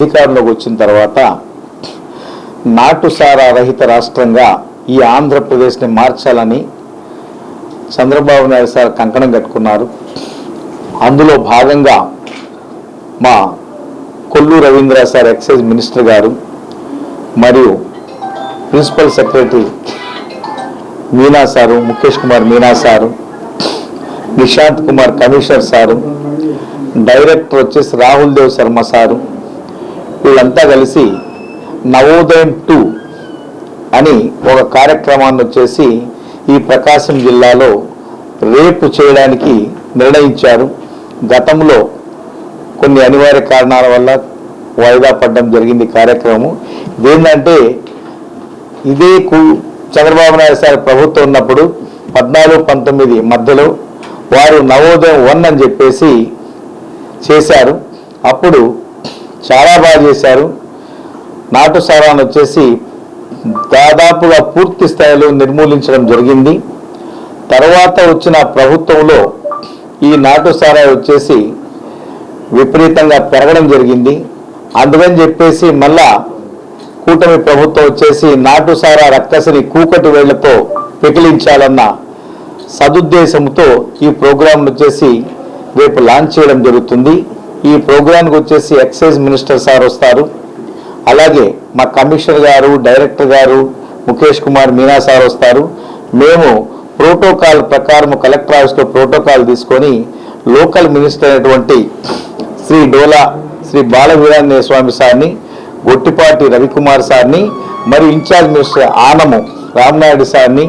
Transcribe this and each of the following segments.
అధికారంలోకి వచ్చిన తర్వాత నాటుసారా రహిత రాష్ట్రంగా ఈ ఆంధ్రప్రదేశ్ని మార్చాలని చంద్రబాబు నాయుడు సార్ కంకణం కట్టుకున్నారు. అందులో భాగంగా మా Kollu Ravindra sir excise minister గారు మరియు principal secretary Meena sir, Mukesh Kumar Meena sir, Nishant Kumar commissioner sir, director వచ్చేసి రాహుల్ దేవ్ శర్మ సారు, వీళ్ళంతా కలిసి నవోదయం 2 అని ఒక కార్యక్రమాన్ని వచ్చేసి ఈ ప్రకాశం జిల్లాలో రేపు చేయడానికి నిర్ణయించారు. గతంలో కొన్ని అనివార్య కారణాల వల్ల వాయిదా పడడం జరిగింది కార్యక్రమం. ఇదేంటంటే ఇదే చంద్రబాబు నాయుడు సార్ ప్రభుత్వం ఉన్నప్పుడు 14-19 మధ్యలో వారు నవోదయం 1 అని చెప్పేసి చేశారు. అప్పుడు చాలా బాగా చేశారు. నాటుసారాను వచ్చేసి దాదాపుగా పూర్తి స్థాయిలో నిర్మూలించడం జరిగింది. తర్వాత వచ్చిన ప్రభుత్వంలో ఈ నాటుసారా వచ్చేసి విపరీతంగా పెరగడం జరిగింది. అందుకని చెప్పేసి మళ్ళా కూటమి ప్రభుత్వం వచ్చేసి నాటుసారా రక్కసిని కూకటి వేళ్లతో పెకిలించాలన్న సదుద్దేశంతో ఈ ప్రోగ్రాం వచ్చేసి రేపు లాంచ్ చేయడం జరుగుతుంది. ఈ ప్రోగ్రాంకి వచ్చేసి ఎక్సైజ్ మినిస్టర్ సార్ వస్తారు, అలాగే మా కమిషనర్ గారు, డైరెక్టర్ గారు, ముఖేష్ కుమార్ మీనా సార్ వస్తారు. మేము ప్రోటోకాల్ ప్రకారం కలెక్టర్ ఆఫీస్లో ప్రోటోకాల్ తీసుకొని లోకల్ మినిస్టర్ అయినటువంటి శ్రీ బాలవీరాంజనేయ స్వామి సార్ని, గొట్టిపాటి రవికుమార్ సార్ని, మరియు ఇన్ఛార్జ్ మినిస్టర్ ఆనము రామనాయుడు సార్ని,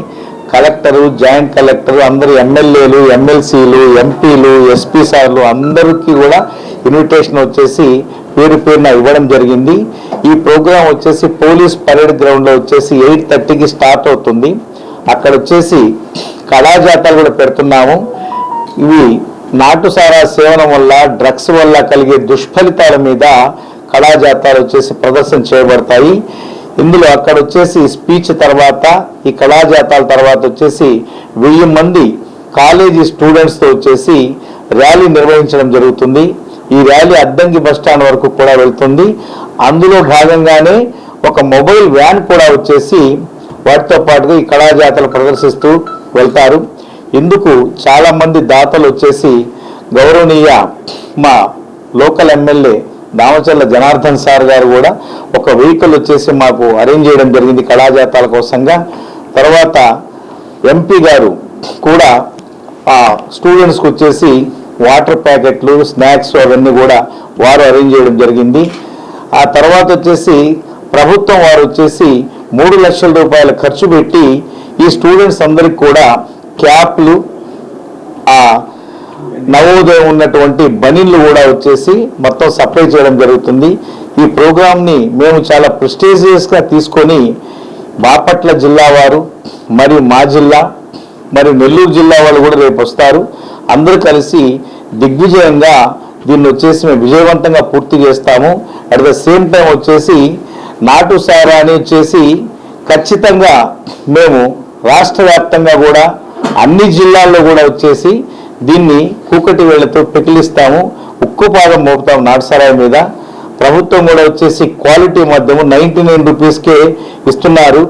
కలెక్టరు, జాయింట్ కలెక్టర్, అందరు ఎమ్మెల్యేలు, ఎమ్మెల్సీలు, ఎంపీలు, ఎస్పీ సార్లు అందరికీ కూడా ఇన్విటేషన్ వచ్చేసి పేరు పేరున ఇవ్వడం జరిగింది. ఈ ప్రోగ్రాం వచ్చేసి పోలీస్ పరేడ్ గ్రౌండ్లో వచ్చేసి 8:30కి స్టార్ట్ అవుతుంది. అక్కడ వచ్చేసి కళాజాతాలు కూడా పెడుతున్నాము. ఇవి నాటుసారా సేవనం వల్ల, డ్రగ్స్ వల్ల కలిగే దుష్ఫలితాల మీద కళాజాతాలు వచ్చేసి ప్రదర్శన చేయబడతాయి. ఇందులో అక్కడ వచ్చేసి స్పీచ్ తర్వాత, ఈ కళాజాతాల తర్వాత వచ్చేసి 1000 మంది కాలేజీ స్టూడెంట్స్తో వచ్చేసి ర్యాలీ నిర్వహించడం జరుగుతుంది. ఈ ర్యాలీ అద్దంకి బస్టాండ్ వరకు కూడా వెళ్తుంది. అందులో భాగంగానే ఒక మొబైల్ వ్యాన్ కూడా వచ్చేసి వాటితో పాటుగా ఈ కళాజాతలు ప్రదర్శిస్తూ వెళ్తారు. ఇందుకు చాలామంది దాతలు వచ్చేసి గౌరవనీయ మా local MLA Damacharla Janardhan sir గారు కూడా ఒక వెహికల్ వచ్చేసి మాకు అరేంజ్ చేయడం జరిగింది కళాజాతాల కోసంగా. తర్వాత ఎంపీ గారు కూడా ఆ స్టూడెంట్స్కి వచ్చేసి వాటర్ ప్యాకెట్లు, స్నాక్స్ అవన్నీ కూడా వారు అరేంజ్ చేయడం జరిగింది. ఆ తర్వాత వచ్చేసి ప్రభుత్వం వారు వచ్చేసి 3 లక్షల రూపాయలు ఖర్చు పెట్టి ఈ స్టూడెంట్స్ అందరికి కూడా క్యాప్లు, ఆ నవోదయం ఉన్నటువంటి బనీన్లు కూడా వచ్చేసి మొత్తం సప్లై చేయడం జరుగుతుంది. ఈ ప్రోగ్రామ్ని మేము చాలా ప్రెస్టీజియస్గా తీసుకొని బాపట్ల జిల్లా వారు మరియు మా జిల్లా మరియు నెల్లూరు జిల్లా వాళ్ళు కూడా రేపు వస్తారు. అందరూ కలిసి దిగ్విజయంగా దీన్ని వచ్చేసి మేము విజయవంతంగా పూర్తి చేస్తాము. అట్ ద సేమ్ టైం వచ్చేసి నాటుసారాని వచ్చేసి ఖచ్చితంగా మేము రాష్ట్ర వ్యాప్తంగా కూడా అన్ని జిల్లాల్లో కూడా వచ్చేసి దీన్ని కూకటి వేళ్లతో పెకిలిస్తాము, ఉక్కుపాదం మోపుతాం నాటుసారాయి మీద. ప్రభుత్వం కూడా వచ్చేసి క్వాలిటీ మద్యం 99 రూపీస్కే ఇస్తున్నారు.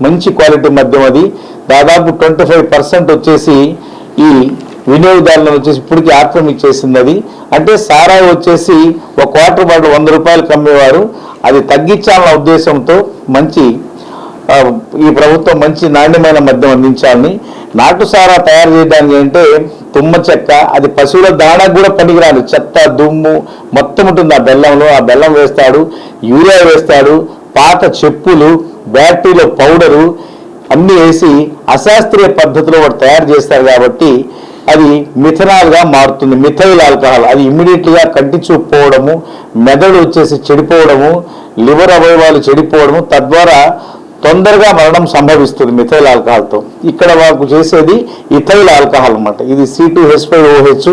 మంచి క్వాలిటీ మద్యం అది. దాదాపు 25% వచ్చేసి ఈ వినియోగదారులను వచ్చేసి ఇప్పటికీ ఆక్రమించేసింది. అది అంటే సారాయి వచ్చేసి ఒక క్వార్టర్ బాటిల్ 100 రూపాయలకు అమ్మేవారు, అది తగ్గించాలన్న ఉద్దేశంతో ఈ ప్రభుత్వం మంచి నాణ్యమైన మద్యం అందించాలని. నాటుసారా తయారు చేయడానికి అంటే తుమ్మ చెక్క, అది పశువుల దాణకు కూడా పనికిరాదు, చెత్త దుమ్ము మొత్తం ఉంటుంది ఆ బెల్లంలో. ఆ బెల్లం వేస్తాడు, యూరియా వేస్తాడు, పాత చెప్పులు, బ్యాటరీలో పౌడరు అన్నీ వేసి అశాస్త్రీయ పద్ధతిలో వాడు తయారు చేస్తారు. కాబట్టి అది మిథనాల్గా మారుతుంది, మిథైల్ ఆల్కహాల్. అది ఇమ్మీడియట్గా కంటి చూపు పోవడము, మెదడు వచ్చేసి చెడిపోవడము, లివర్ అవయవాలు చెడిపోవడము, తద్వారా తొందరగా మరణం సంభవిస్తుంది మిథైల్ ఆల్కహాల్తో. ఇక్కడ మాకు చేసేది ఇథైల్ ఆల్కహాల్ అన్నమాట. ఇది C2H5OH.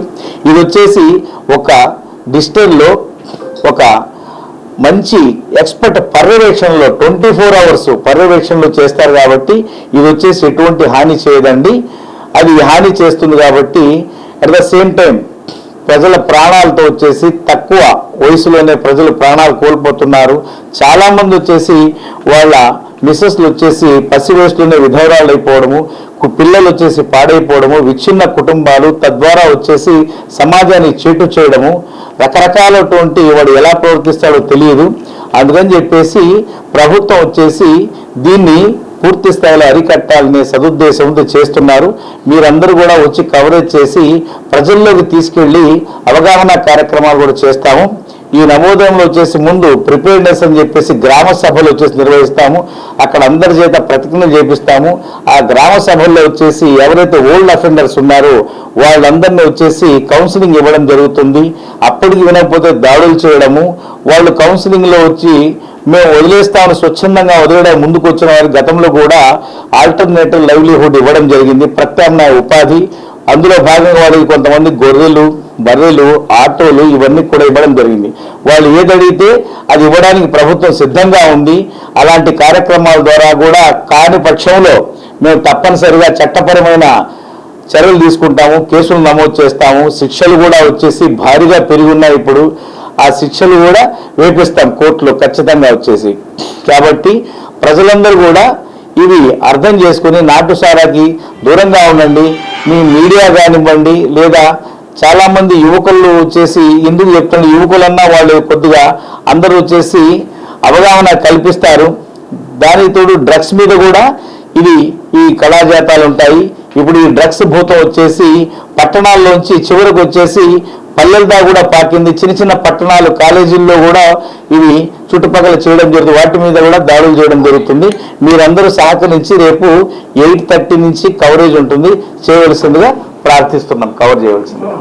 ఇది వచ్చేసి ఒక డిస్టిల్లో ఒక మంచి ఎక్స్పర్ట్ పర్యవేక్షణలో 24 అవర్స్ పర్యవేక్షణలో చేస్తారు. కాబట్టి ఇది వచ్చేసి ఎటువంటి హాని చేయదండి. అది హాని చేస్తుంది కాబట్టి అట్ ద సేమ్ టైం ప్రజల ప్రాణాలతో వచ్చేసి తక్కువ వయసులోనే ప్రజలు ప్రాణాలు కోల్పోతున్నారు. చాలామంది వచ్చేసి వాళ్ళ మిస్సెస్లు వచ్చేసి పసి వయసులోనే విధవరాలు అయిపోవడము, పిల్లలు వచ్చేసి పాడైపోవడము, విచ్ఛిన్న కుటుంబాలు, తద్వారా వచ్చేసి సమాజాన్ని చీటు చేయడము, రకరకాలటువంటి వాడు ఎలా ప్రవర్తిస్తాడో తెలియదు. అందుకని చెప్పేసి ప్రభుత్వం వచ్చేసి దీన్ని పూర్తి స్థాయిలో అరికట్టాలనే సదుద్దేశంతో చేస్తున్నారు. మీరందరూ కూడా వచ్చి కవరేజ్ చేసి ప్రజల్లోకి తీసుకెళ్లి అవగాహన కార్యక్రమాలు కూడా చేస్తాము. ఈ నమోదంలో వచ్చేసి ముందు ప్రిపేర్నెస్ అని చెప్పేసి గ్రామ సభలు వచ్చేసి నిర్వహిస్తాము. అక్కడ అందరి చేత ప్రతిజ్ఞ చేపిస్తాము. ఆ గ్రామ సభల్లో వచ్చేసి ఎవరైతే ఓల్డ్ అఫెండర్స్ ఉన్నారో వాళ్ళందరినీ వచ్చేసి కౌన్సిలింగ్ ఇవ్వడం జరుగుతుంది. అప్పటికి వినకపోతే దాడులు చేయడము, వాళ్ళు కౌన్సిలింగ్లో వచ్చి మేము వదిలేస్తామని స్వచ్ఛందంగా వదిలేయడం ముందుకు వచ్చిన వారి గతంలో కూడా ఆల్టర్నేటివ్ లైవ్లీహుడ్ ఇవ్వడం జరిగింది, ప్రత్యామ్నాయ ఉపాధి. అందులో భాగంగా వాళ్ళకి కొంతమంది గొర్రెలు, బర్రెలు, ఆటోలు ఇవన్నీ కూడా ఇవ్వడం జరిగింది. వాళ్ళు ఏది అడిగితే అది ఇవ్వడానికి ప్రభుత్వం సిద్ధంగా ఉంది. అలాంటి కార్యక్రమాల ద్వారా కూడా కాని పక్షంలో మేము తప్పనిసరిగా చట్టపరమైన చర్యలు తీసుకుంటాము, కేసులు నమోదు చేస్తాము. శిక్షలు కూడా వచ్చేసి భారీగా పెరిగి ఉన్నాయి. ఇప్పుడు ఆ శిక్షలు కూడా వేపిస్తాం కోర్టులో ఖచ్చితంగా వచ్చేసి. కాబట్టి ప్రజలందరూ కూడా ఇవి అర్థం చేసుకుని నాటుసారాకి దూరంగా ఉండండి. మీ మీడియా కానివ్వండి, లేదా చాలామంది యువకులు వచ్చేసి ఎందుకు చెప్తున్న యువకులన్నా వాళ్ళు కొద్దిగా అందరూ వచ్చేసి అవగాహన కల్పిస్తారు. దానికి తోడు డ్రగ్స్ మీద కూడా ఈ కళాజాతాలు ఉంటాయి. ఇప్పుడు ఈ డ్రగ్స్ భూతం వచ్చేసి పట్టణాల్లోంచి చివరికి వచ్చేసి పల్లెలదా కూడా పాకింది. చిన్న చిన్న పట్టణాలు, కాలేజీల్లో కూడా ఇవి చుట్టుపక్కల చేయడం జరుగుతుంది. వాటి మీద కూడా దాడులు చేయడం జరుగుతుంది. మీరందరూ సహకరించి రేపు 8:30 నుంచి కవరేజ్ ఉంటుంది, చేయవలసిందిగా ప్రార్థిస్తున్నాం. కవర్ చేయవలసిందిగా.